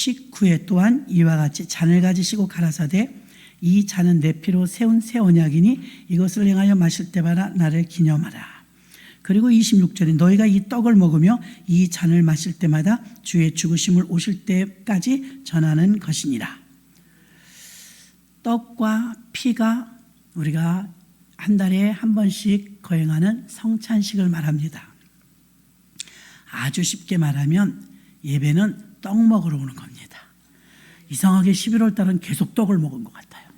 19회 또한 이와 같이 잔을 가지시고 가라사대 이 잔은 내 피로 세운 새 언약이니 이것을 행하여 마실 때마다 나를 기념하라. 그리고 26절에 너희가 이 떡을 먹으며 이 잔을 마실 때마다 주의 죽으심을 오실 때까지 전하는 것이니라. 떡과 피가 우리가 한 달에 한 번씩 거행하는 성찬식을 말합니다. 아주 쉽게 말하면 예배는 떡 먹으러 오는 겁니다. 이상하게 11월 달은 계속 떡을 먹은 것 같아요.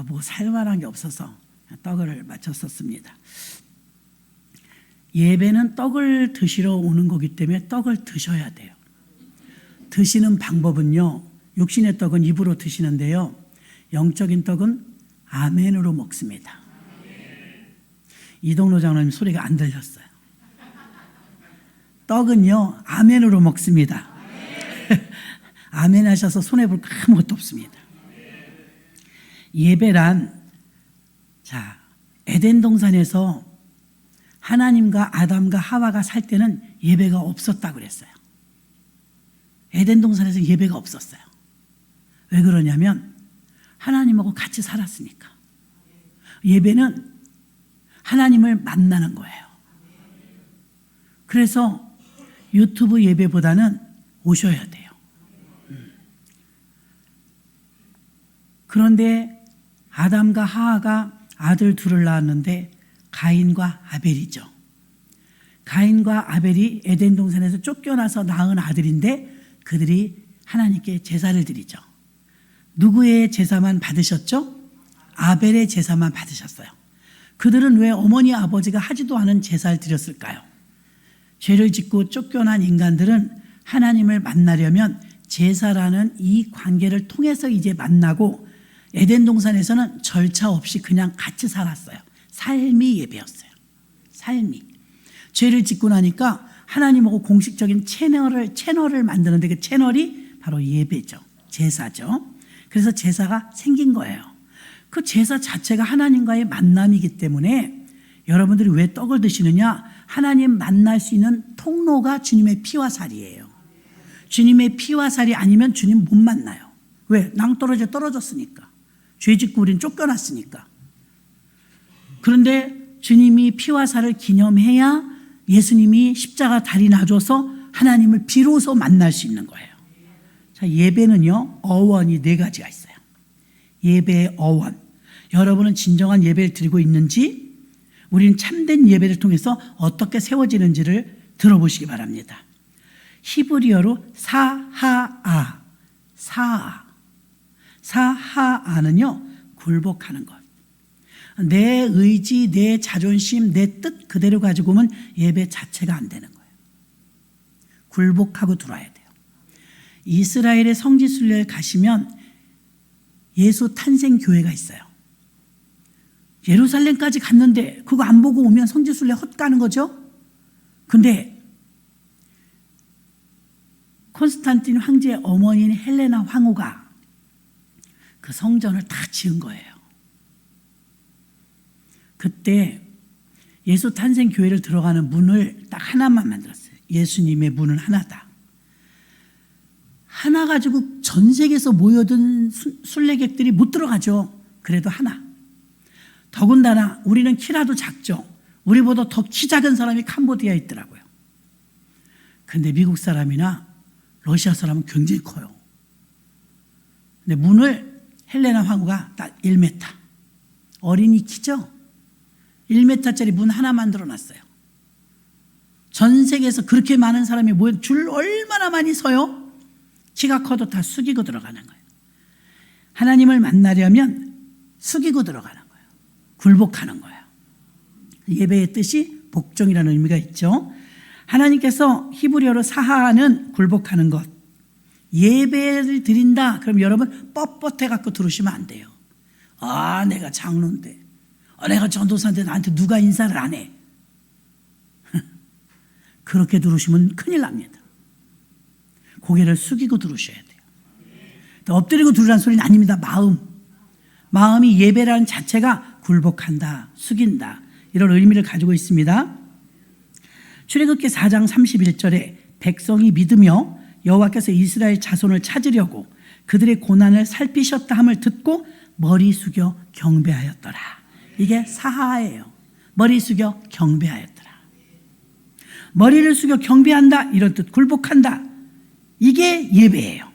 뭐 살만한 게 없어서 떡을 맞췄었습니다. 예배는 떡을 드시러 오는 거기 때문에 떡을 드셔야 돼요. 드시는 방법은요, 육신의 떡은 입으로 드시는데요, 영적인 떡은 아멘으로 먹습니다. 이동로 장로님 소리가 안 들렸어요. 떡은요 아멘으로 먹습니다. 아멘 하셔서 손해볼 거 아무것도 없습니다. 예배란, 자, 에덴 동산에서 하나님과 아담과 하와가 살 때는 예배가 없었다고 그랬어요. 에덴 동산에서 예배가 없었어요. 왜 그러냐면 하나님하고 같이 살았으니까. 예배는 하나님을 만나는 거예요. 그래서 유튜브 예배보다는 오셔야 돼요. 그런데 아담과 하와가 아들 둘을 낳았는데 가인과 아벨이죠. 가인과 아벨이 에덴 동산에서 쫓겨나서 낳은 아들인데 그들이 하나님께 제사를 드리죠. 누구의 제사만 받으셨죠? 아벨의 제사만 받으셨어요. 그들은 왜 어머니 아버지가 하지도 않은 제사를 드렸을까요? 죄를 짓고 쫓겨난 인간들은 하나님을 만나려면 제사라는 이 관계를 통해서 이제 만나고, 에덴 동산에서는 절차 없이 그냥 같이 살았어요. 삶이 예배였어요. 삶이. 죄를 짓고 나니까 하나님하고 공식적인 채널을 만드는데 그 채널이 바로 예배죠. 제사죠. 그래서 제사가 생긴 거예요. 그 제사 자체가 하나님과의 만남이기 때문에 여러분들이 왜 떡을 드시느냐? 하나님 만날 수 있는 통로가 주님의 피와 살이에요. 주님의 피와 살이 아니면 주님 못 만나요. 왜? 낭떠러지에 떨어졌으니까. 죄 짓고 우린 쫓겨났으니까. 그런데 주님이 피와 살을 기념해야 예수님이 십자가 다리 놔줘서 하나님을 비로소 만날 수 있는 거예요. 자, 예배는요, 어원이 4가지가 있어요. 예배의 어원. 여러분은 진정한 예배를 드리고 있는지, 우리는 참된 예배를 통해서 어떻게 세워지는지를 들어보시기 바랍니다. 히브리어로 사하아. 사하아는요, 굴복하는 것. 내 의지, 내 자존심, 내 뜻 그대로 가지고 오면 예배 자체가 안 되는 거예요. 굴복하고 들어와야 돼요. 이스라엘의 성지순례를 가시면 예수 탄생 교회가 있어요. 예루살렘까지 갔는데 그거 안 보고 오면 성지순례 헛가는 거죠. 근데 콘스탄틴 황제의 어머니인 헬레나 황후가 그 성전을 다 지은 거예요. 그때 예수 탄생 교회를 들어가는 문을 딱 하나만 만들었어요. 예수님의 문은 하나다. 하나 가지고 전 세계에서 모여든 순례객들이 못 들어가죠. 그래도 하나. 더군다나 우리는 키라도 작죠. 우리보다 더 키 작은 사람이 캄보디아에 있더라고요. 근데 미국 사람이나 러시아 사람은 굉장히 커요. 근데 문을 헬레나 황후가 딱 1m. 어린이 키죠? 1m짜리 문 하나 만들어 놨어요. 전 세계에서 그렇게 많은 사람이 모여 줄 얼마나 많이 서요? 키가 커도 다 숙이고 들어가는 거예요. 하나님을 만나려면 숙이고 들어가는 거예요. 굴복하는 거예요. 예배의 뜻이 복종이라는 의미가 있죠. 하나님께서 히브리어로 사하는 굴복하는 것. 예배를 드린다. 그럼 여러분 뻣뻣해 갖고 들으시면 안 돼요. 아, 내가 장로인데, 내가 전도사인데 나한테 누가 인사를 안 해. 그렇게 들으시면 큰일 납니다. 고개를 숙이고 들으셔야 돼요. 엎드리고 들으라는 소리는 아닙니다. 마음이 예배라는 자체가 굴복한다, 숙인다, 이런 의미를 가지고 있습니다. 출애굽기 4장 31절에 백성이 믿으며 여호와께서 이스라엘 자손을 찾으려고 그들의 고난을 살피셨다 함을 듣고 머리 숙여 경배하였더라. 이게 사하예요. 머리 숙여 경배하였더라. 머리를 숙여 경배한다, 이런 뜻. 굴복한다, 이게 예배예요.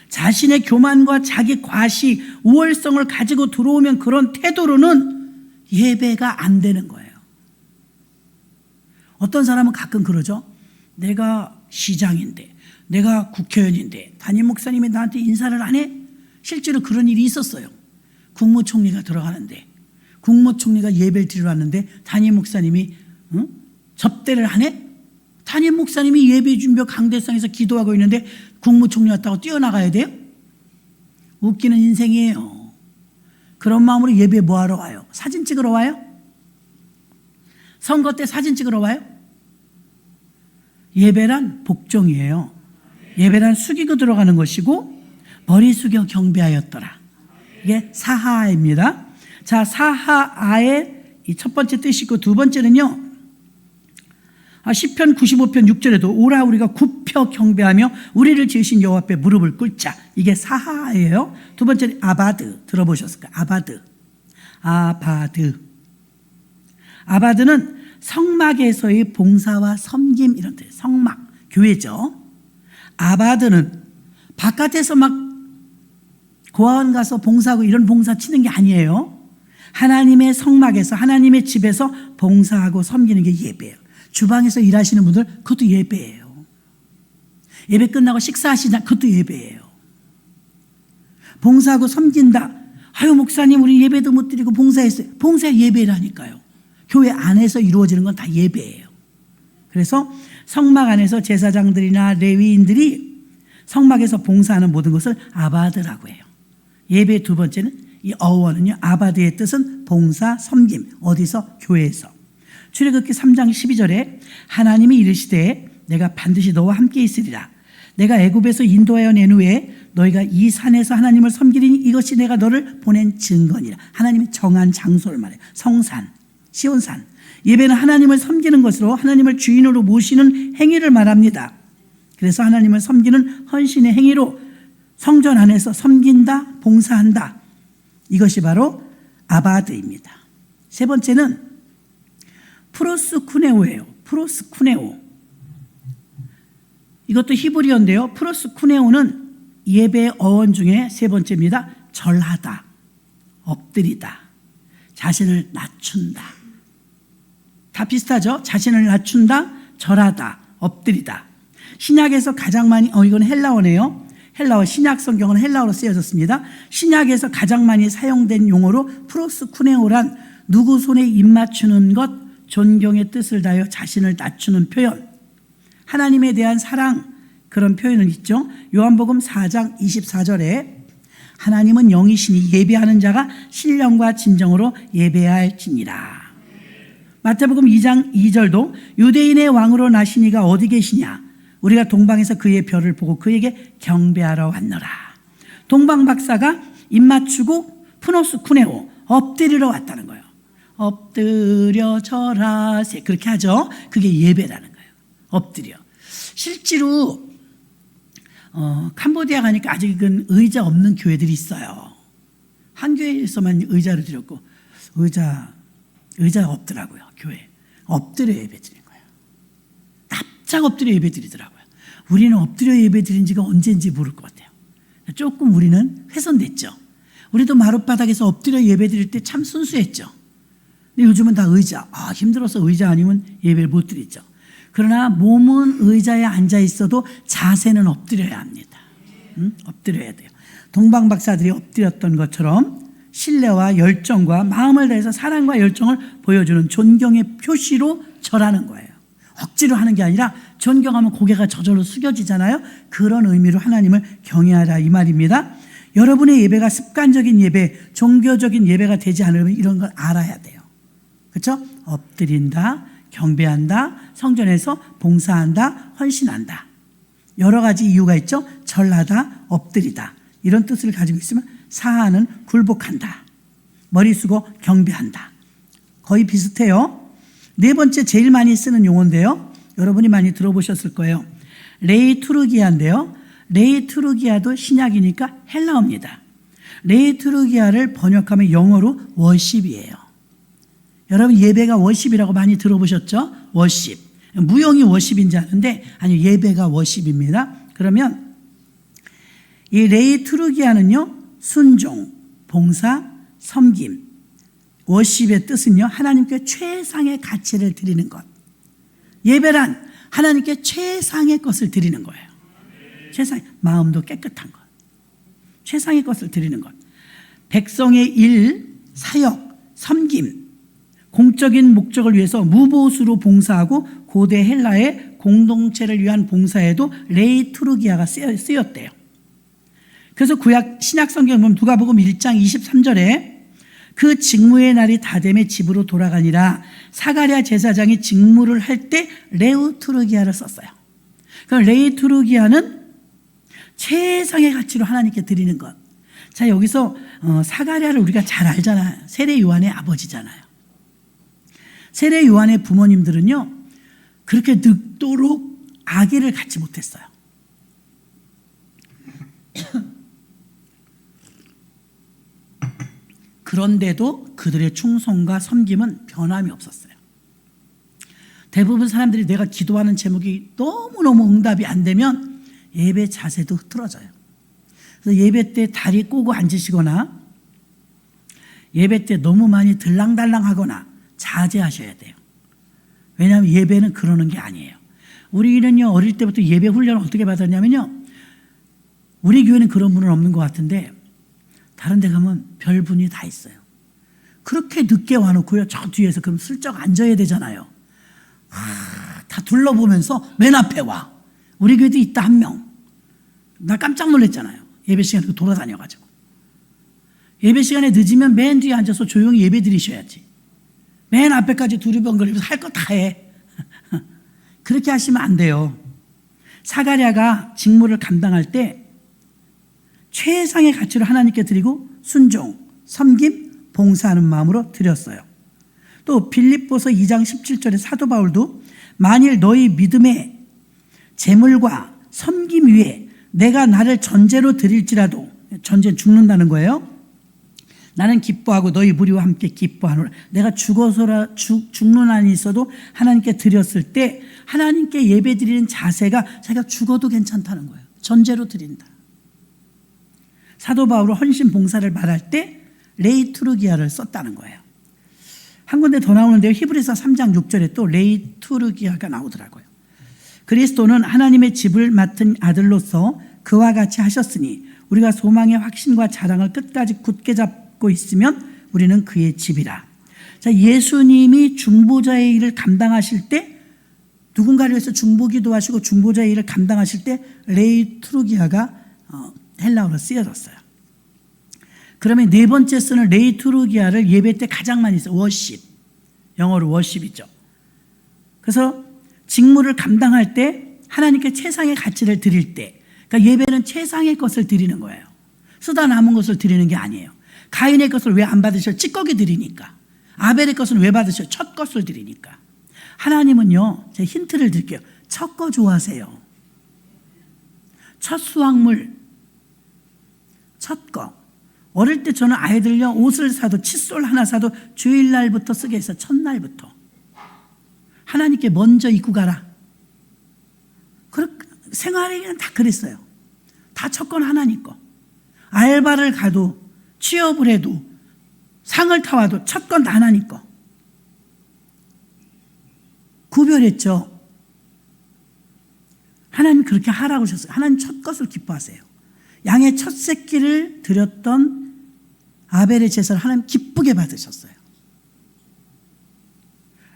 자신의 교만과 자기 과시, 우월성을 가지고 들어오면 그런 태도로는 예배가 안 되는 거예요. 어떤 사람은 가끔 그러죠. 내가 시장인데, 내가 국회의원인데 담임 목사님이 나한테 인사를 안 해? 실제로 그런 일이 있었어요. 국무총리가 들어가는데, 국무총리가 예배를 드리러 왔는데 담임 목사님이 접대를 안 해? 담임 목사님이 예배 준비하고 강대상에서 기도하고 있는데 국무총리 왔다고 뛰어나가야 돼요? 웃기는 인생이에요. 그런 마음으로 예배 뭐하러 와요? 사진 찍으러 와요? 선거 때 사진 찍으러 와요? 예배란 복종이에요. 예배란 숙이고 들어가는 것이고 머리 숙여 경배하였더라. 이게 사하입니다. 자, 사하아의 이 첫 번째 뜻이고, 두 번째는요, 시편 95편 6절에도 오라 우리가 굽혀 경배하며 우리를 지으신 여호와 앞에 무릎을 꿇자. 이게 사하예요. 두 번째는 아바드. 들어보셨을까요? 아바드는 성막에서의 봉사와 섬김, 이런 뜻. 성막, 교회죠. 아바드는 바깥에서 막 고아원 가서 봉사하고 이런 봉사 치는 게 아니에요. 하나님의 성막에서, 하나님의 집에서 봉사하고 섬기는 게 예배예요. 주방에서 일하시는 분들, 그것도 예배예요. 예배 끝나고 식사하시나, 그것도 예배예요. 봉사하고 섬긴다. 아유, 목사님 우리 예배도 못 드리고 봉사했어요. 봉사 예배라니까요. 교회 안에서 이루어지는 건 다 예배예요. 그래서 성막 안에서 제사장들이나 레위인들이 성막에서 봉사하는 모든 것을 아바드라고 해요. 예배의 두 번째는, 이 어원은요, 아바드의 뜻은 봉사, 섬김. 어디서? 교회에서. 출애굽기 3장 12절에 하나님이 이르시되 내가 반드시 너와 함께 있으리라. 내가 애굽에서 인도하여 낸 후에 너희가 이 산에서 하나님을 섬기리니 이것이 내가 너를 보낸 증거니라. 하나님이 정한 장소를 말해요. 성산, 시온산. 예배는 하나님을 섬기는 것으로 하나님을 주인으로 모시는 행위를 말합니다. 그래서 하나님을 섬기는 헌신의 행위로 성전 안에서 섬긴다, 봉사한다. 이것이 바로 아바드입니다. 세 번째는 프로스쿠네오예요. 프로스쿠네오. 이것도 히브리어인데요. 프로스쿠네오는 예배의 어원 중에 세 번째입니다. 절하다, 엎드리다, 자신을 낮춘다. 다 비슷하죠? 자신을 낮춘다, 절하다, 엎드리다. 신약에서 가장 많이, 이건 헬라어네요. 헬라어, 신약 성경은 헬라어로 쓰여졌습니다. 신약에서 가장 많이 사용된 용어로 프로스쿠네오란 누구 손에 입 맞추는 것, 존경의 뜻을 다하여 자신을 낮추는 표현, 하나님에 대한 사랑, 그런 표현은 있죠. 요한복음 4장 24절에 하나님은 영이시니 예배하는 자가 신령과 진정으로 예배해야 할지니라. 마태복음 2장 2절도 유대인의 왕으로 나신 이가 어디 계시냐, 우리가 동방에서 그의 별을 보고 그에게 경배하러 왔노라. 동방 박사가 입 맞추고 프로스쿠네오, 엎드리러 왔다는 거예요. 엎드려 절하세, 그렇게 하죠. 그게 예배라는 거예요. 엎드려. 실제로 캄보디아 가니까 아직은 의자 없는 교회들이 있어요. 한 교회에서만 의자를 드렸고 의자가 없더라고요. 교회 엎드려 예배 드리는 거예요. 납작 엎드려 예배 드리더라고요. 우리는 엎드려 예배 드린 지가 언제인지 모를 것 같아요. 조금 우리는 훼손됐죠. 우리도 마룻바닥에서 엎드려 예배 드릴 때 참 순수했죠. 근데 요즘은 다 의자, 힘들어서 의자 아니면 예배를 못 드리죠. 그러나 몸은 의자에 앉아 있어도 자세는 엎드려야 합니다. 엎드려야 돼요. 동방 박사들이 엎드렸던 것처럼 신뢰와 열정과 마음을 다해서 사랑과 열정을 보여주는 존경의 표시로 절하는 거예요. 억지로 하는 게 아니라 존경하면 고개가 저절로 숙여지잖아요. 그런 의미로 하나님을 경외하라, 이 말입니다. 여러분의 예배가 습관적인 예배, 종교적인 예배가 되지 않으면 이런 걸 알아야 돼요. 그렇죠? 엎드린다, 경배한다, 성전에서 봉사한다, 헌신한다. 여러 가지 이유가 있죠. 절하다, 엎드리다. 이런 뜻을 가지고 있으면 사하는 굴복한다, 머리 숙여 경배한다. 거의 비슷해요. 네 번째 제일 많이 쓰는 용어인데요. 여러분이 많이 들어보셨을 거예요. 레이투르기아인데요. 레이투르기아도 신약이니까 헬라어입니다. 레이투르기아를 번역하면 영어로 워십이에요. 여러분 예배가 워십이라고 많이 들어보셨죠? 워십. 무용이 워십인지 아는데 아니요, 예배가 워십입니다. 그러면 이 레이투르기아는요, 순종, 봉사, 섬김. 워십의 뜻은요, 하나님께 최상의 가치를 드리는 것. 예배란 하나님께 최상의 것을 드리는 거예요. 최상의, 마음도 깨끗한 것. 최상의 것을 드리는 것. 백성의 일, 사역, 섬김, 공적인 목적을 위해서 무보수로 봉사하고 고대 헬라의 공동체를 위한 봉사에도 레이투르기아가 쓰였대요. 그래서 구약 신약 성경 보면 누가복음 1장 23절에 그 직무의 날이 다 되매 집으로 돌아가니라 사가랴 제사장이 직무를 할 때 레이투르기아를 썼어요. 그 레이투르기아는 최상의 가치로 하나님께 드리는 것. 자, 여기서 사가랴를 우리가 잘 알잖아요. 세례 요한의 아버지잖아요. 세례 요한의 부모님들은요, 그렇게 늙도록 아기를 갖지 못했어요. 그런데도 그들의 충성과 섬김은 변함이 없었어요. 대부분 사람들이 내가 기도하는 제목이 너무너무 응답이 안 되면 예배 자세도 흐트러져요. 그래서 예배 때 다리 꼬고 앉으시거나 예배 때 너무 많이 들랑달랑 하거나 자제하셔야 돼요. 왜냐하면 예배는 그러는 게 아니에요. 우리는요, 어릴 때부터 예배 훈련을 어떻게 받았냐면요, 우리 교회는 그런 분은 없는 것 같은데 다른 데 가면 별분이 다 있어요. 그렇게 늦게 와놓고요, 저 뒤에서 그럼 슬쩍 앉아야 되잖아요. 다 둘러보면서 맨 앞에 와. 우리 교회도 있다, 한 명. 나 깜짝 놀랐잖아요. 예배 시간에 돌아다녀가지고. 예배 시간에 늦으면 맨 뒤에 앉아서 조용히 예배 드리셔야지. 맨 앞에까지 두리번거리면서 할 거 다 해. 그렇게 하시면 안 돼요. 사가랴가 직무를 감당할 때 최상의 가치를 하나님께 드리고 순종, 섬김, 봉사하는 마음으로 드렸어요. 또 빌립보서 2장 17절에 사도 바울도 만일 너희 믿음의 재물과 섬김 위에 내가 나를 전제로 드릴지라도, 전제 죽는다는 거예요. 나는 기뻐하고 너희 무리와 함께 기뻐하노라. 내가 죽는 한이 있어도 하나님께 드렸을 때 하나님께 예배 드리는 자세가 자기가 죽어도 괜찮다는 거예요. 전제로 드린다. 사도 바울은 헌신 봉사를 말할 때 레이투르기아를 썼다는 거예요. 한 군데 더 나오는데요. 히브리서 3장 6절에 또 레이투르기아가 나오더라고요. 그리스도는 하나님의 집을 맡은 아들로서 그와 같이 하셨으니 우리가 소망의 확신과 자랑을 끝까지 굳게 잡고 있으면 우리는 그의 집이라. 자, 예수님이 중보자의 일을 감당하실 때 누군가를 위해서 중보기도 하시고 중보자의 일을 감당하실 때 레이투르기아가 헬라어로 쓰여졌어요. 그러면 네 번째 쓰는 레이투르기아를 예배 때 가장 많이 써요. 워십. 영어로 워십이죠. 그래서 직무를 감당할 때 하나님께 최상의 가치를 드릴 때, 그러니까 예배는 최상의 것을 드리는 거예요. 쓰다 남은 것을 드리는 게 아니에요. 가인의 것을 왜 안 받으셔? 찌꺼기 드리니까. 아벨의 것을 왜 받으셔? 첫 것을 드리니까. 하나님은요, 제가 힌트를 드릴게요. 첫 거 좋아하세요. 첫 수확물, 첫 거. 어릴 때 저는 아이들요, 옷을 사도, 칫솔 하나 사도 주일날부터 쓰게 해서 첫날부터 하나님께 먼저 입고 가라. 생활에는 다 그랬어요. 다 첫 건 하나님 거. 알바를 가도, 취업을 해도, 상을 타와도 첫 건 다 하나님 거. 구별했죠. 하나님 그렇게 하라고 하셨어요. 하나님 첫 것을 기뻐하세요. 양의 첫 새끼를 드렸던 아벨의 제사를 하나님 기쁘게 받으셨어요.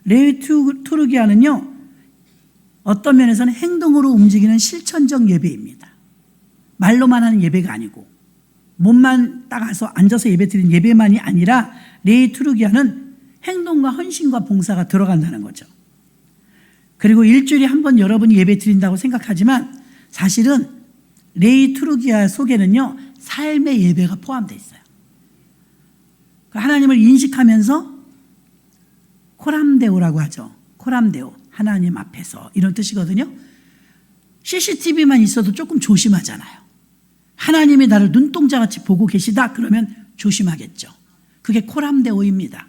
레이투르기아는요, 어떤 면에서는 행동으로 움직이는 실천적 예배입니다. 말로만 하는 예배가 아니고 몸만 따가서 앉아서 예배 드리는 예배만이 아니라 레이투르기아는 행동과 헌신과 봉사가 들어간다는 거죠. 그리고 일주일에 한 번 여러분이 예배 드린다고 생각하지만 사실은 레이투르기아 속에는요, 삶의 예배가 포함되어 있어요. 하나님을 인식하면서 코람데오라고 하죠. 코람데오, 하나님 앞에서, 이런 뜻이거든요. CCTV만 있어도 조금 조심하잖아요. 하나님이 나를 눈동자같이 보고 계시다 그러면 조심하겠죠. 그게 코람데오입니다.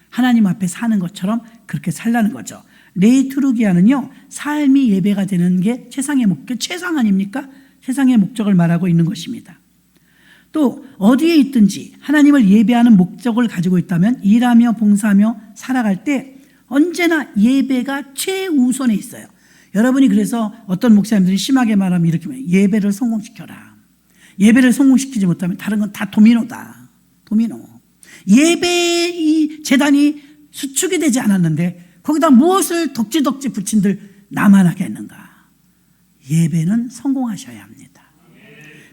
하나님 앞에 사는 것처럼 그렇게 살라는 거죠. 레이투르기아는요, 삶이 예배가 되는 게 최상의 목적, 최상 아닙니까? 세상의 목적을 말하고 있는 것입니다. 또 어디에 있든지 하나님을 예배하는 목적을 가지고 있다면 일하며 봉사하며 살아갈 때 언제나 예배가 최우선에 있어요. 여러분이 그래서 어떤 목사님들이 심하게 말하면 이렇게 말해요. 예배를 성공시켜라. 예배를 성공시키지 못하면 다른 건 다 도미노다. 도미노. 예배 이 재단이 수축이 되지 않았는데 거기다 무엇을 덕지덕지 붙인들 나만 하겠는가. 예배는 성공하셔야 합니다.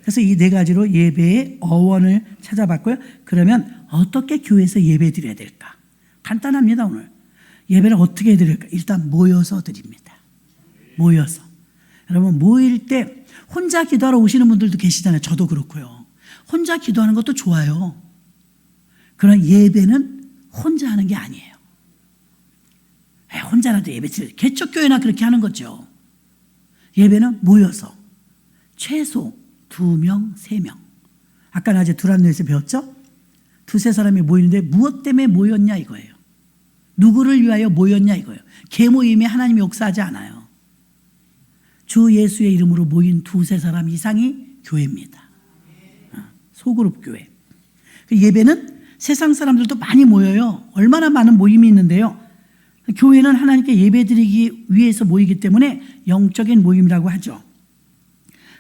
그래서 이 네 가지로 예배의 어원을 찾아봤고요. 그러면 어떻게 교회에서 예배 드려야 될까? 간단합니다. 오늘 예배를 어떻게 드릴까? 일단 모여서 드립니다. 모여서. 여러분 모일 때 혼자 기도하러 오시는 분들도 계시잖아요. 저도 그렇고요. 혼자 기도하는 것도 좋아요. 그러나 예배는 혼자 하는 게 아니에요. 혼자라도 예배 드려요. 개척교회나 그렇게 하는 거죠. 예배는 모여서 최소 2명, 3명. 아까 낮에 두란노에서 배웠죠? 두세 사람이 모이는데 무엇 때문에 모였냐 이거예요. 누구를 위하여 모였냐 이거예요. 개모임에 하나님이 역사하지 않아요. 주 예수의 이름으로 모인 두세 사람 이상이 교회입니다. 소그룹 교회. 예배는 세상 사람들도 많이 모여요. 얼마나 많은 모임이 있는데요. 교회는 하나님께 예배드리기 위해서 모이기 때문에 영적인 모임이라고 하죠.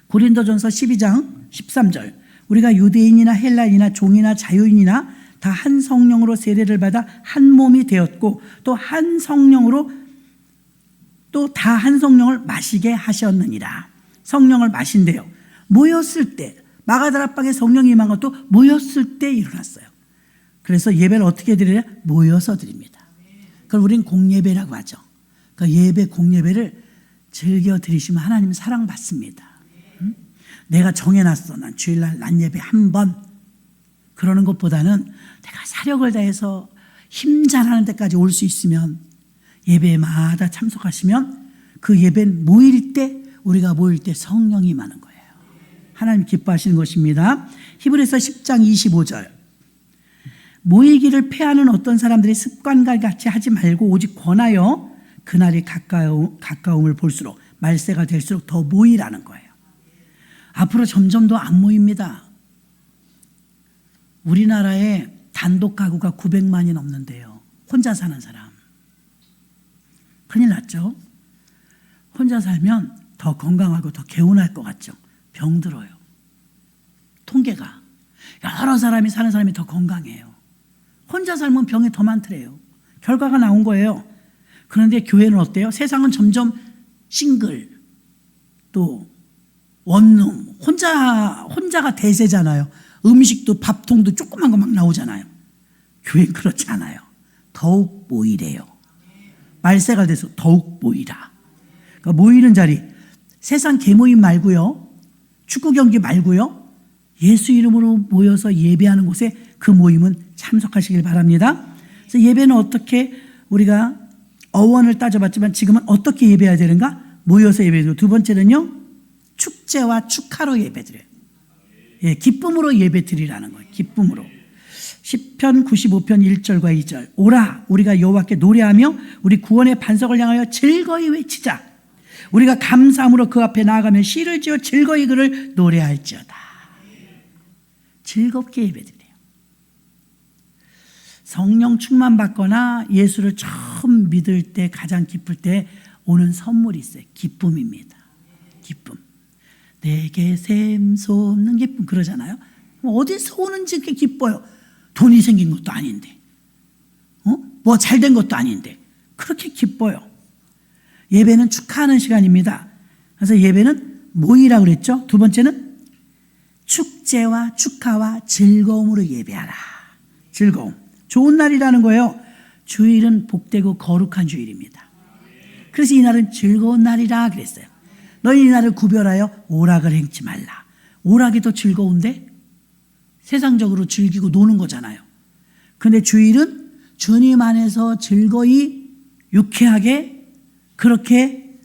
고린도전서 12장 13절 우리가 유대인이나 헬라인이나 종이나 자유인이나 다 한 성령으로 세례를 받아 한 몸이 되었고 또 한 성령으로 또 다 한 성령을 마시게 하셨느니라. 성령을 마신대요. 모였을 때 마가다락방에 성령이 임한 것도 모였을 때 일어났어요. 그래서 예배를 어떻게 드려야? 모여서 드립니다. 그걸 우린 공예배라고 하죠. 그 예배 공예배를 즐겨 드리시면 하나님 사랑받습니다. 내가 정해놨어. 난 주일날 낮 예배 한 번. 그러는 것보다는 내가 사력을 다해서 힘 잘하는 데까지 올 수 있으면 예배마다 참석하시면 그 예배는 모일 때 우리가 모일 때 성령이 임하는 거예요. 하나님 기뻐하시는 것입니다. 히브리서 10장 25절 모이기를 패하는 어떤 사람들이 습관과 같이 하지 말고 오직 권하여 그날이 가까움을 볼수록 말세가 될수록 더 모이라는 거예요. 앞으로 점점 더 안 모입니다. 우리나라에 단독 가구가 900만이 넘는데요. 혼자 사는 사람. 큰일 났죠? 혼자 살면 더 건강하고 더 개운할 것 같죠? 병들어요. 통계가. 여러 사람이 사는 사람이 더 건강해요. 혼자 살면 병이 더 많더래요. 결과가 나온 거예요. 그런데 교회는 어때요? 세상은 점점 싱글, 또 원룸, 혼자가 대세잖아요. 음식도 밥통도 조그만 거 막 나오잖아요. 교회는 그렇지 않아요. 더욱 모이래요. 말세가 돼서 더욱 모이라. 그러니까 모이는 자리, 세상 개모임 말고요. 축구 경기 말고요. 예수 이름으로 모여서 예배하는 곳에 그 모임은 참석하시길 바랍니다. 그래서 예배는 어떻게 우리가 어원을 따져봤지만 지금은 어떻게 예배해야 되는가? 모여서 예배드리고 두 번째는요. 축제와 축하로 예배드려요. 예, 기쁨으로 예배드리라는 거예요. 기쁨으로. 시편 95편 1절과 2절 오라 우리가 여호와께 노래하며 우리 구원의 반석을 향하여 즐거이 외치자. 우리가 감사함으로 그 앞에 나아가며 시를 지어 즐거이 그를 노래할지어다. 즐겁게 예배드려요. 성령 충만 받거나 예수를 처음 믿을 때 가장 기쁠 때 오는 선물이 있어요. 기쁨입니다. 기쁨. 내게 샘솟는 기쁨 그러잖아요. 어디서 오는지 그렇게 기뻐요. 돈이 생긴 것도 아닌데 뭐 잘된 것도 아닌데 그렇게 기뻐요. 예배는 축하하는 시간입니다. 그래서 예배는 모이라고 그랬죠. 두 번째는 축제와 축하와 즐거움으로 예배하라. 즐거움. 좋은 날이라는 거예요. 주일은 복되고 거룩한 주일입니다. 그래서 이 날은 즐거운 날이라 그랬어요. 너희 이 날을 구별하여 오락을 행치 말라. 오락이 더 즐거운데 세상적으로 즐기고 노는 거잖아요. 그런데 주일은 주님 안에서 즐거이 유쾌하게 그렇게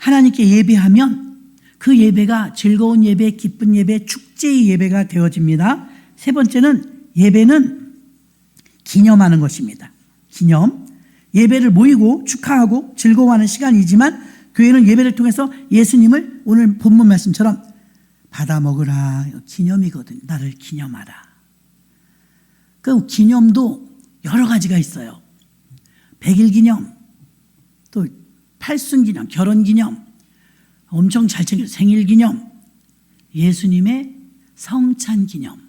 하나님께 예배하면 그 예배가 즐거운 예배, 기쁜 예배, 축제의 예배가 되어집니다. 세 번째는 예배는 기념하는 것입니다. 기념. 예배를 모이고 축하하고 즐거워하는 시간이지만 교회는 예배를 통해서 예수님을 오늘 본문 말씀처럼 받아 먹으라. 기념이거든요. 나를 기념하라. 그 기념도 여러 가지가 있어요. 100일 기념, 또 팔순 기념, 결혼 기념, 엄청 잘 챙겨 생일 기념, 예수님의 성찬 기념,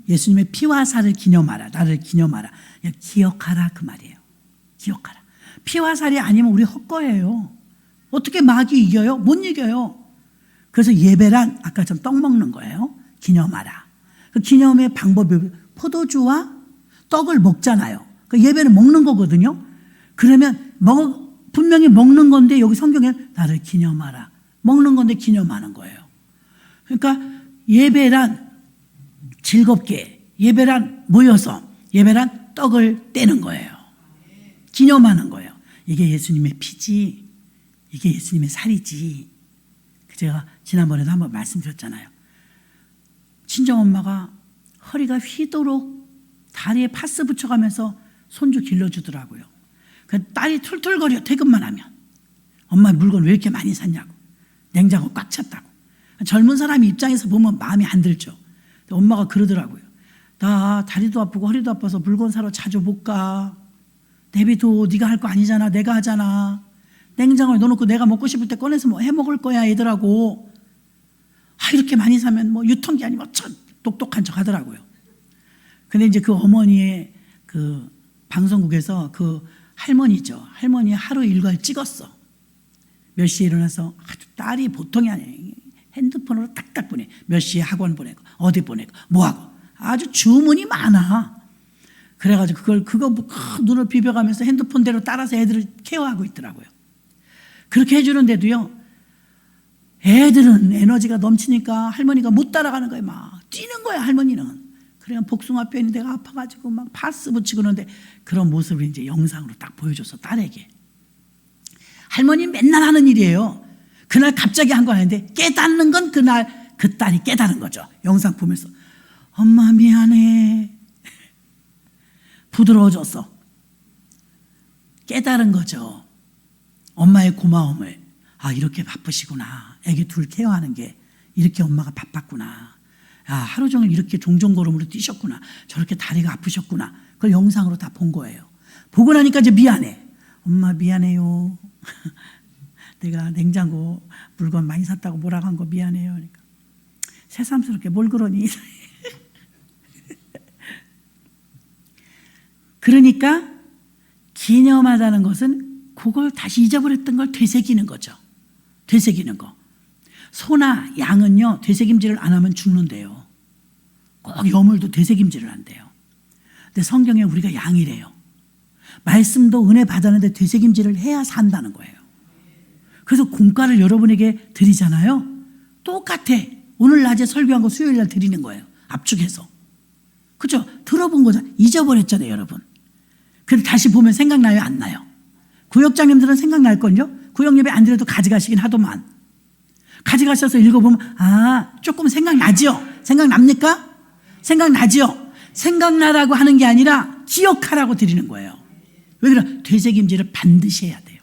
예수님의 피와 살을 기념하라. 나를 기념하라. 기억하라 그 말이에요. 기억하라. 피와 살이 아니면 우리 헛거예요. 어떻게 마귀 이겨요? 못 이겨요. 그래서 예배란 아까처럼 떡 먹는 거예요. 기념하라. 그 기념의 방법이 포도주와 떡을 먹잖아요. 그 예배는 먹는 거거든요. 그러면 분명히 먹는 건데 여기 성경에 나를 기념하라. 먹는 건데 기념하는 거예요. 그러니까 예배란 즐겁게, 예배란 모여서, 예배란 떡을 떼는 거예요. 기념하는 거예요. 이게 예수님의 피지, 이게 예수님의 살이지. 제가 지난번에도 한번 말씀드렸잖아요. 친정엄마가 허리가 휘도록 다리에 파스 붙여가면서 손주 길러주더라고요. 그 딸이 툴툴거려 퇴근만 하면. 엄마 물건 왜 이렇게 많이 샀냐고. 냉장고 꽉 찼다고. 젊은 사람 입장에서 보면 마음이 안 들죠. 엄마가 그러더라고요. 나 다리도 아프고 허리도 아파서 물건 사러 자주 못 가. 내비도 네가 할 거 아니잖아. 내가 하잖아. 냉장고에 넣어놓고 내가 먹고 싶을 때 꺼내서 뭐 해먹을 거야 얘들하고. 이렇게 많이 사면 뭐 유통기한이 뭐 똑똑한 척 하더라고요. 근데 이제 그 어머니의 그 방송국에서 그 할머니죠. 할머니 하루 일과를 찍었어. 몇 시에 일어나서 아주 딸이 보통이 아니에요. 핸드폰으로 딱딱 보내. 몇 시에 학원 보내고 어디 보내고 뭐하고. 아주 주문이 많아. 그래가지고 그거 눈을 비벼가면서 핸드폰대로 따라서 애들을 케어하고 있더라고요. 그렇게 해주는데도요. 애들은 에너지가 넘치니까 할머니가 못 따라가는 거예요. 막 뛰는 거야 할머니는. 그래야 복숭아뼈니 내가 아파가지고 막 파스 붙이고 그러는데 그런 모습을 이제 영상으로 딱 보여줘서 딸에게. 할머니 맨날 하는 일이에요. 그날 갑자기 한 건 아닌데 깨닫는 건 그날 그 딸이 깨달은 거죠. 영상 보면서 엄마 미안해. 부드러워졌어. 깨달은 거죠. 엄마의 고마움을. 이렇게 바쁘시구나. 애기 둘 케어하는 게 이렇게 엄마가 바빴구나. 하루 종일 이렇게 종종걸음으로 뛰셨구나. 저렇게 다리가 아프셨구나. 그걸 영상으로 다 본 거예요. 보고 나니까 이제 미안해. 엄마 미안해요. 내가 냉장고 물건 많이 샀다고 뭐라고 한 거 미안해요. 그러니까 새삼스럽게 뭘 그러니. 그러니까 기념하다는 것은 그걸 다시 잊어버렸던 걸 되새기는 거죠. 되새기는 거. 소나 양은요 되새김질을 안 하면 죽는데요. 꼭 여물도 되새김질을 한대요. 근데 성경에 우리가 양이래요. 말씀도 은혜 받았는데 되새김질을 해야 산다는 거예요. 그래서 공과를 여러분에게 드리잖아요. 똑같아. 오늘 낮에 설교한 거 수요일 날 드리는 거예요. 압축해서. 그죠? 들어본 거죠. 잊어버렸잖아요 여러분. 그래서 다시 보면 생각나요 안 나요? 구역장님들은 생각날걸요? 구역 예배 안 드려도 가져가시긴 하더만. 가져가셔서 읽어보면 조금 생각나죠? 생각납니까? 생각나죠? 생각나라고 하는 게 아니라 기억하라고 드리는 거예요. 왜 그래? 되새김질을 반드시 해야 돼요.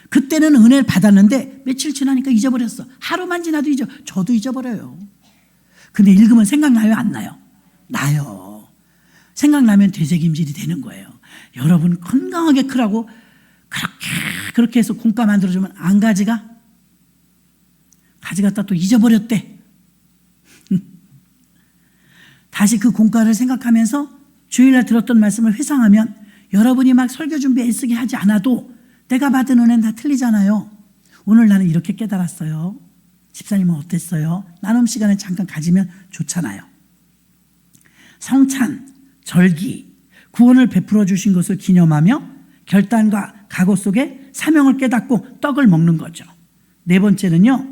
그때는 은혜를 받았는데 며칠 지나니까 잊어버렸어. 하루만 지나도 저도 잊어버려요. 근데 읽으면 생각나요 안 나요? 나요. 생각나면 되새김질이 되는 거예요. 여러분 건강하게 크라고 그렇게 해서 공과 만들어주면 안 가져가? 가져갔다 또 잊어버렸대. 다시 그 공과를 생각하면서 주일날 들었던 말씀을 회상하면 여러분이 막 설교 준비 애쓰게 하지 않아도 내가 받은 은혜는 다 틀리잖아요. 오늘 나는 이렇게 깨달았어요. 집사님은 어땠어요? 나눔 시간을 잠깐 가지면 좋잖아요. 성찬, 절기, 구원을 베풀어 주신 것을 기념하며 결단과 각오 속에 사명을 깨닫고 떡을 먹는 거죠. 네 번째는요.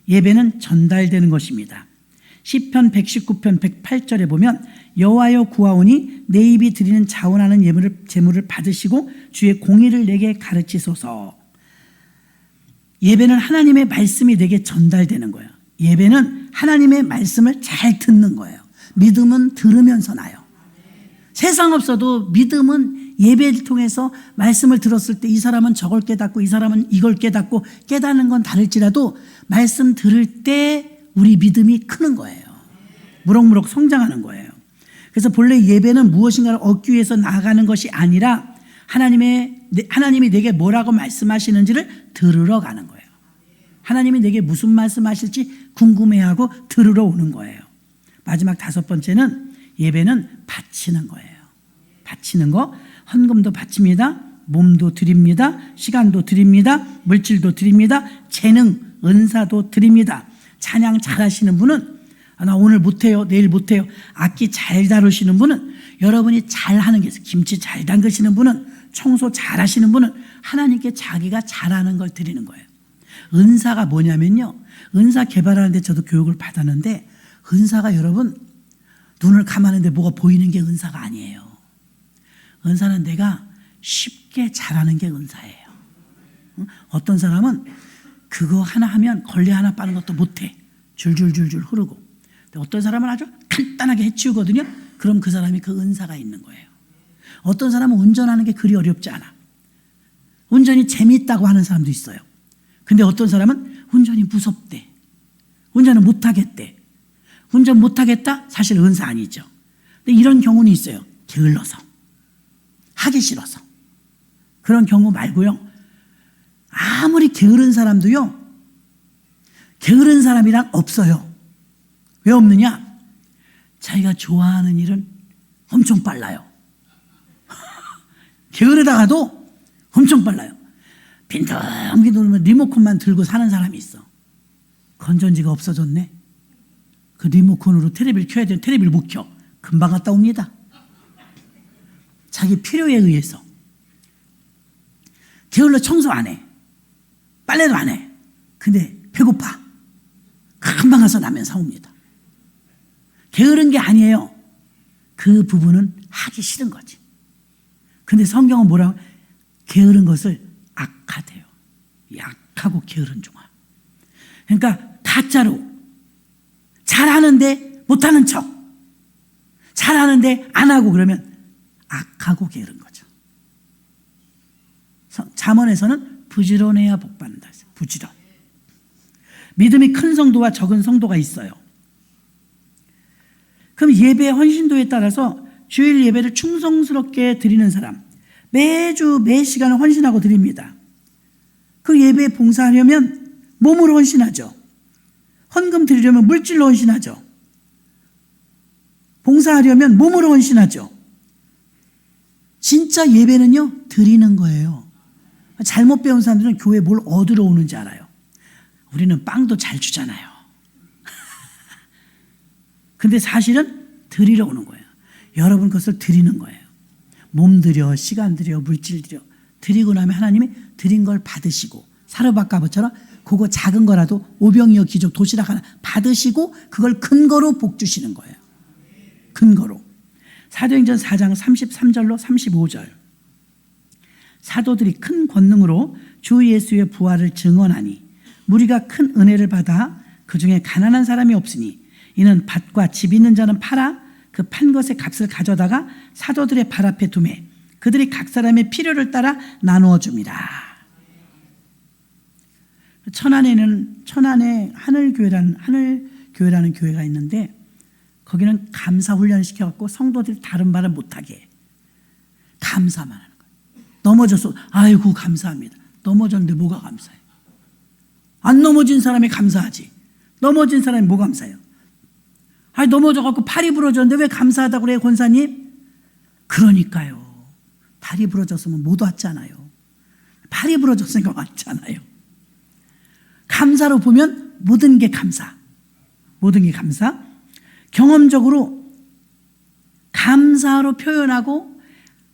예배는 전달되는 것입니다. 시편 119편 108절에 보면 여호와여 구하오니 내 입이 드리는 자원하는 제물을 받으시고 주의 공의를 내게 가르치소서. 예배는 하나님의 말씀이 내게 전달되는 거예요. 예배는 하나님의 말씀을 잘 듣는 거예요. 믿음은 들으면서 나요. 세상 없어도 믿음은 예배를 통해서 말씀을 들었을 때 이 사람은 저걸 깨닫고 이 사람은 이걸 깨닫고 깨닫는 건 다를지라도 말씀 들을 때 우리 믿음이 크는 거예요. 무럭무럭 성장하는 거예요. 그래서 본래 예배는 무엇인가를 얻기 위해서 나아가는 것이 아니라 하나님이 내게 뭐라고 말씀하시는지를 들으러 가는 거예요. 하나님이 내게 무슨 말씀하실지 궁금해하고 들으러 오는 거예요. 마지막 5번째는 예배는 바치는 거예요. 바치는 거, 헌금도 바칩니다. 몸도 드립니다. 시간도 드립니다. 물질도 드립니다. 재능, 은사도 드립니다. 찬양 잘하시는 분은 나 오늘 못해요. 내일 못해요. 악기 잘 다루시는 분은, 여러분이 잘하는 게 있어요. 김치 잘 담그시는 분은, 청소 잘하시는 분은 하나님께 자기가 잘하는 걸 드리는 거예요. 은사가 뭐냐면요, 은사 개발하는데 저도 교육을 받았는데, 은사가 여러분 눈을 감았는데 뭐가 보이는 게 은사가 아니에요. 은사는 내가 쉽게 잘하는 게 은사예요. 어떤 사람은 그거 하나 하면 걸레 하나 빠는 것도 못해. 줄줄줄줄 흐르고. 어떤 사람은 아주 간단하게 해치우거든요. 그럼 그 사람이 그 은사가 있는 거예요. 어떤 사람은 운전하는 게 그리 어렵지 않아. 운전이 재미있다고 하는 사람도 있어요. 근데 어떤 사람은 운전이 무섭대. 운전을 못하겠대. 운전 못하겠다? 사실 은사 아니죠. 근데 이런 경우는 있어요. 게을러서. 하기 싫어서. 그런 경우 말고요. 아무리 게으른 사람도요, 게으른 사람이랑 없어요. 왜 없느냐? 자기가 좋아하는 일은 엄청 빨라요. 게으르다가도 엄청 빨라요. 빈둥빈둥 돌면 리모컨만 들고 사는 사람이 있어. 건전지가 없어졌네. 그 리모컨으로 테레비를 켜야 되는데 테레비를 못 켜. 금방 갔다 옵니다. 자기 필요에 의해서. 게을러 청소 안 해. 빨래도 안 해. 근데 배고파. 금방 가서 라면 사옵니다. 게으른 게 아니에요. 그 부분은 하기 싫은 거지. 근데 성경은 뭐라고? 게으른 것을 악하대요. 약하고 게으른 종아. 그러니까 가짜로 잘하는데 못하는 척, 잘하는데 안 하고 그러면 악하고 게으른 거죠. 잠언에서는 부지런해야 복받는다. 부지런. 믿음이 큰 성도와 적은 성도가 있어요. 그럼 예배의 헌신도에 따라서 주일 예배를 충성스럽게 드리는 사람, 매주 매 시간을 헌신하고 드립니다. 그 예배에 봉사하려면 몸으로 헌신하죠. 헌금 드리려면 물질로 헌신하죠. 봉사하려면 몸으로 헌신하죠. 진짜 예배는요, 드리는 거예요. 잘못 배운 사람들은 교회에 뭘 얻으러 오는지 알아요. 우리는 빵도 잘 주잖아요. 근데 사실은 드리러 오는 거예요. 여러분 것을 드리는 거예요. 몸 드려, 시간 드려, 물질 드려. 드리고 나면 하나님이 드린 걸 받으시고, 사르밧가보처럼 그거 작은 거라도 오병이어 기적 도시락 하나 받으시고 그걸 근거로 복 주시는 거예요. 근거로. 사도행전 4장 33절로 35절. 사도들이 큰 권능으로 주 예수의 부활을 증언하니 무리가 큰 은혜를 받아 그 중에 가난한 사람이 없으니 이는 밭과 집 있는 자는 팔아 그 판 것의 값을 가져다가 사도들의 발 앞에 두매 그들이 각 사람의 필요를 따라 나누어 줍니다. 천안에 하늘교회라는 교회가 있는데 거기는 감사 훈련을 시켜갖고 성도들이 다른 말을 못하게 해. 감사만 하는 거예요. 넘어져서 아이고 감사합니다. 넘어졌는데 뭐가 감사해요? 안 넘어진 사람이 감사하지. 넘어진 사람이 뭐 감사해요? 아니 넘어져갖고 팔이 부러졌는데 왜 감사하다고 그래요, 권사님? 그러니까요. 팔이 부러졌으면 못 왔잖아요. 팔이 부러졌으니까 왔잖아요. 감사로 보면 모든 게 감사. 모든 게 감사. 경험적으로 감사로 표현하고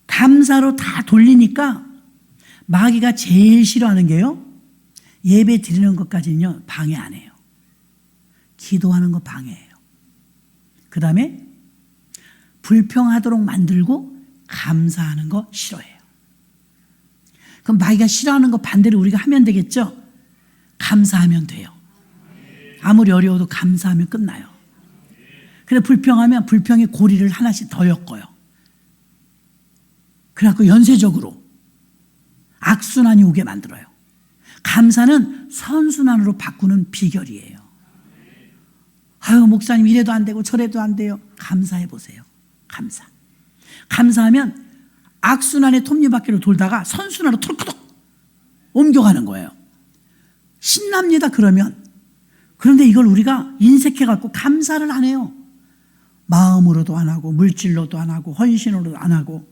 감사로 다 돌리니까 마귀가 제일 싫어하는 게요, 예배 드리는 것까지는요 방해 안 해요. 기도하는 거 방해해요. 그 다음에 불평하도록 만들고 감사하는 거 싫어해요. 그럼 마귀가 싫어하는 거 반대로 우리가 하면 되겠죠. 감사하면 돼요. 아무리 어려워도 감사하면 끝나요. 근데 불평하면 불평의 고리를 하나씩 더 엮어요. 그래갖고 연쇄적으로 악순환이 오게 만들어요. 감사는 선순환으로 바꾸는 비결이에요. 아유, 목사님 이래도 안 되고 저래도 안 돼요. 감사해 보세요. 감사. 감사하면 악순환의 톱니바퀴로 돌다가 선순환으로 털커덕 옮겨가는 거예요. 신납니다. 그런데 이걸 우리가 인색해갖고 감사를 안 해요. 마음으로도 안 하고 물질로도 안 하고 헌신으로도 안 하고.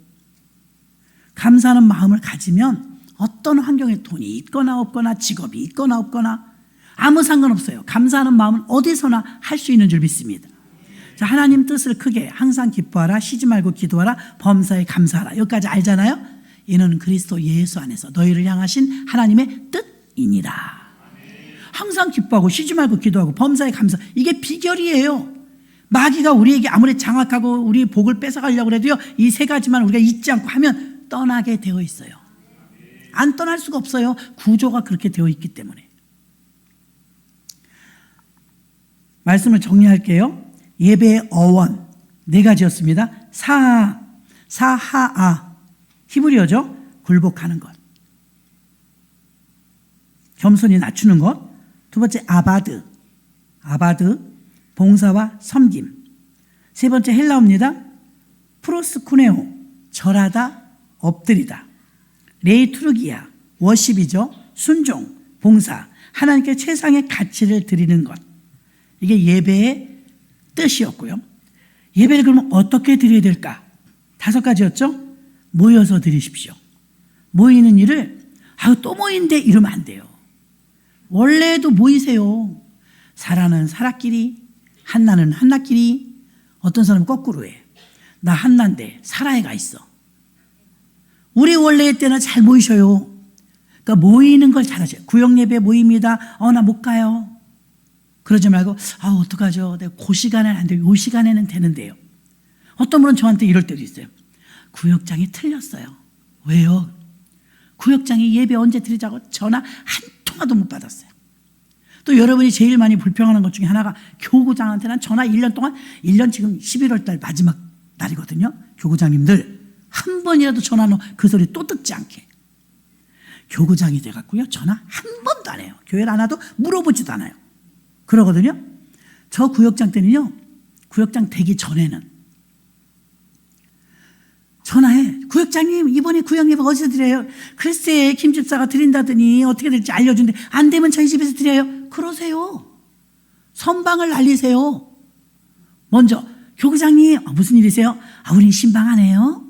감사하는 마음을 가지면 어떤 환경에 돈이 있거나 없거나 직업이 있거나 없거나 아무 상관없어요. 감사하는 마음은 어디서나 할 수 있는 줄 믿습니다. 자, 하나님 뜻을 크게 항상 기뻐하라, 쉬지 말고 기도하라, 범사에 감사하라. 여기까지 알잖아요. 이는 그리스도 예수 안에서 너희를 향하신 하나님의 뜻이니라. 항상 기뻐하고 쉬지 말고 기도하고 범사에 감사. 이게 비결이에요. 마귀가 우리에게 아무리 장악하고 우리 복을 뺏어가려고 해도요, 이 세 가지만 우리가 잊지 않고 하면 떠나게 되어 있어요. 안 떠날 수가 없어요. 구조가 그렇게 되어 있기 때문에. 말씀을 정리할게요. 예배의 어원 4가지였습니다. 사하아, 히브리어죠. 굴복하는 것, 겸손히 낮추는 것. 두 번째 아바드, 봉사와 섬김. 세 번째 헬라어입니다. 프로스쿠네오, 절하다, 엎드리다. 레이투르기아, 워십이죠. 순종, 봉사, 하나님께 최상의 가치를 드리는 것. 이게 예배의 뜻이었고요. 예배를 그러면 어떻게 드려야 될까? 5가지였죠. 모여서 드리십시오. 모이는 일을 또 모인데 이러면 안 돼요. 원래도 모이세요. 사라는 사라끼리, 한나는 한나끼리. 어떤 사람은 거꾸로 해. 나 한나인데 사라에 가 있어. 우리 원래의 때는 잘 모이셔요. 그러니까 모이는 걸 잘하셔요. 구역예배 모입니다. 나 못 가요. 그러지 말고 어떡하죠. 내가 그 시간에는 안 돼요. 이 시간에는 되는데요. 어떤 분은 저한테 이럴 때도 있어요. 구역장이 틀렸어요. 왜요? 구역장이 예배 언제 드리자고 전화 한 통화도 못 받았어요. 또 여러분이 제일 많이 불평하는 것 중에 하나가 교구장한테는 전화 1년 동안, 1년 지금 11월 달 마지막 날이거든요. 교구장님들 한 번이라도 전화 그 소리 또 듣지 않게. 교구장이 돼갖고요, 전화 한 번도 안 해요. 교회를 안 와도 물어보지도 않아요. 그러거든요. 저 구역장 때는요, 구역장 되기 전에는 전화해. 구역장님 이번에 구역예배 어디서 드려요? 글쎄 김 집사가 드린다더니 어떻게 될지 알려준대. 안 되면 저희 집에서 드려요. 그러세요. 선방을 날리세요. 먼저 교구장님 무슨 일이세요? 우린 신방 안 해요.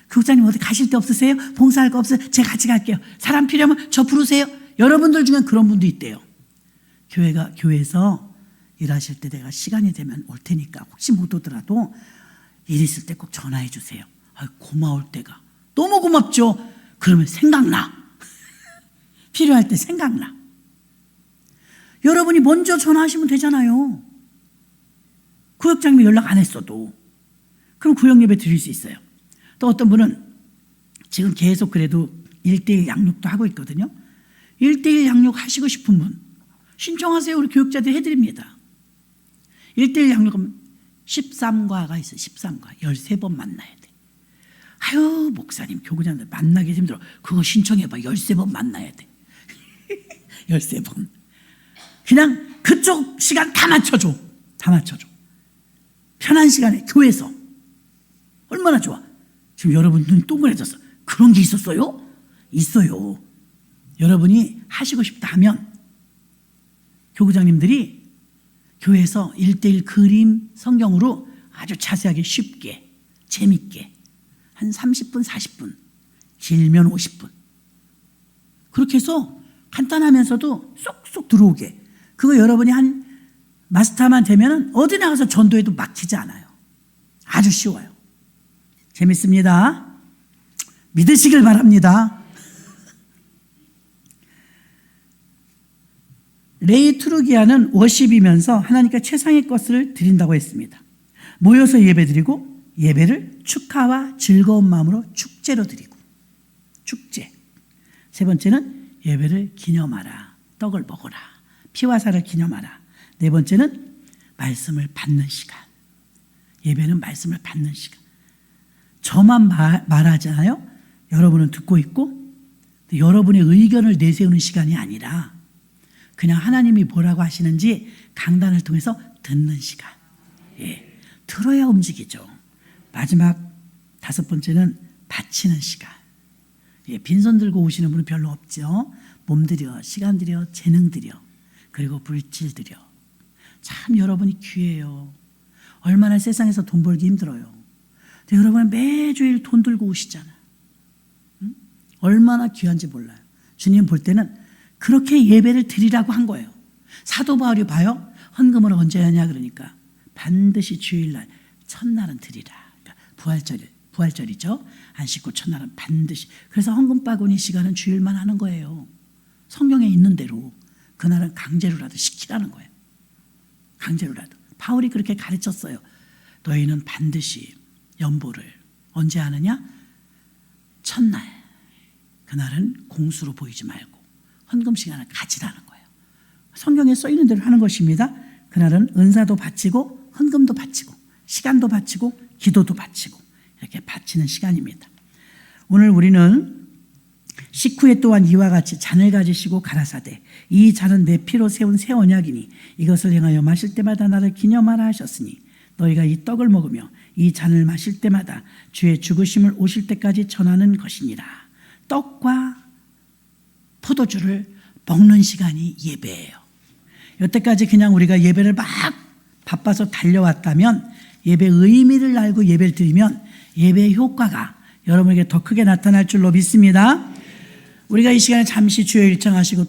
교구장님 어디 가실 데 없으세요? 봉사할 거 없어요? 제가 같이 갈게요. 사람 필요하면 저 부르세요. 여러분들 중엔 그런 분도 있대요. 교회에서 일하실 때 내가 시간이 되면 올 테니까 혹시 못 오더라도 일 있을 때 꼭 전화해 주세요. 고마울 때가 너무 고맙죠. 그러면 생각나. 필요할 때 생각나. 여러분이 먼저 전화하시면 되잖아요. 구역장님이 연락 안 했어도. 그럼 구역예배 드릴 수 있어요. 또 어떤 분은 지금 계속 그래도 1:1 양육도 하고 있거든요. 1:1 양육 하시고 싶은 분 신청하세요. 우리 교육자들이 해드립니다. 1:1 양육은 13과가 있어요. 13과 13번 만나야 돼. 목사님 교구장들 만나기 힘들어. 그거 신청해봐. 13번 만나야 돼. 13번. 그냥 그쪽 시간 다 맞춰줘. 편한 시간에 교회에서. 얼마나 좋아. 지금 여러분 눈 동그래졌어. 그런 게 있었어요? 있어요. 여러분이 하시고 싶다 하면 교구장님들이 교회에서 1:1 그림 성경으로 아주 자세하게 쉽게 재밌게 한 30분 40분 길면 50분 그렇게 해서 간단하면서도 쏙쏙 들어오게. 그거 여러분이 한 마스터만 되면 어디 나가서 전도해도 막히지 않아요. 아주 쉬워요. 재밌습니다. 믿으시길 바랍니다. 레이투르기아는 워십이면서 하나님께 최상의 것을 드린다고 했습니다. 모여서 예배드리고 예배를 축하와 즐거운 마음으로 축제로 드리고 축제. 세 번째는 예배를 기념하라. 떡을 먹어라. 피와 살을 기념하라. 네 번째는 말씀을 받는 시간. 예배는 말씀을 받는 시간. 저만 말하잖아요. 여러분은 듣고 있고, 여러분의 의견을 내세우는 시간이 아니라 그냥 하나님이 뭐라고 하시는지 강단을 통해서 듣는 시간. 예, 들어야 움직이죠. 마지막 다섯 번째는 바치는 시간. 예, 빈손 들고 오시는 분은 별로 없죠. 몸 들여, 시간 들여, 재능 들여, 그리고 물질 들여. 참 여러분이 귀해요. 얼마나 세상에서 돈 벌기 힘들어요. 근데 여러분은 매주일 돈 들고 오시잖아요. 응? 얼마나 귀한지 몰라요. 주님 볼 때는 그렇게 예배를 드리라고 한 거예요. 사도 바울이 봐요. 헌금을 언제 하냐 그러니까 반드시 주일날 첫날은 드리라. 그러니까 부활절이죠. 안식구 첫날은 반드시. 그래서 헌금 바구니 시간은 주일만 하는 거예요. 성경에 있는 대로 그날은 강제로라도 시키라는 거예요. 강제로라도. 바울이 그렇게 가르쳤어요. 너희는 반드시 연보를 언제 하느냐? 첫날. 그날은 공수로 보이지 말고 헌금 시간을 가지라는 거예요. 성경에 써 있는 대로 하는 것입니다. 그날은 은사도 바치고 헌금도 바치고 시간도 바치고 기도도 바치고 이렇게 바치는 시간입니다. 오늘 우리는 식후에 또한 이와 같이 잔을 가지시고 가라사대 이 잔은 내 피로 세운 새 언약이니 이것을 행하여 마실 때마다 나를 기념하라 하셨으니 너희가 이 떡을 먹으며 이 잔을 마실 때마다 주의 죽으심을 오실 때까지 전하는 것이니라. 떡과 포도주를 먹는 시간이 예배예요. 여태까지 그냥 우리가 예배를 막 바빠서 달려왔다면 예배의 의미를 알고 예배를 드리면 예배의 효과가 여러분에게 더 크게 나타날 줄로 믿습니다. 우리가 이 시간에 잠시 주여 일청하시고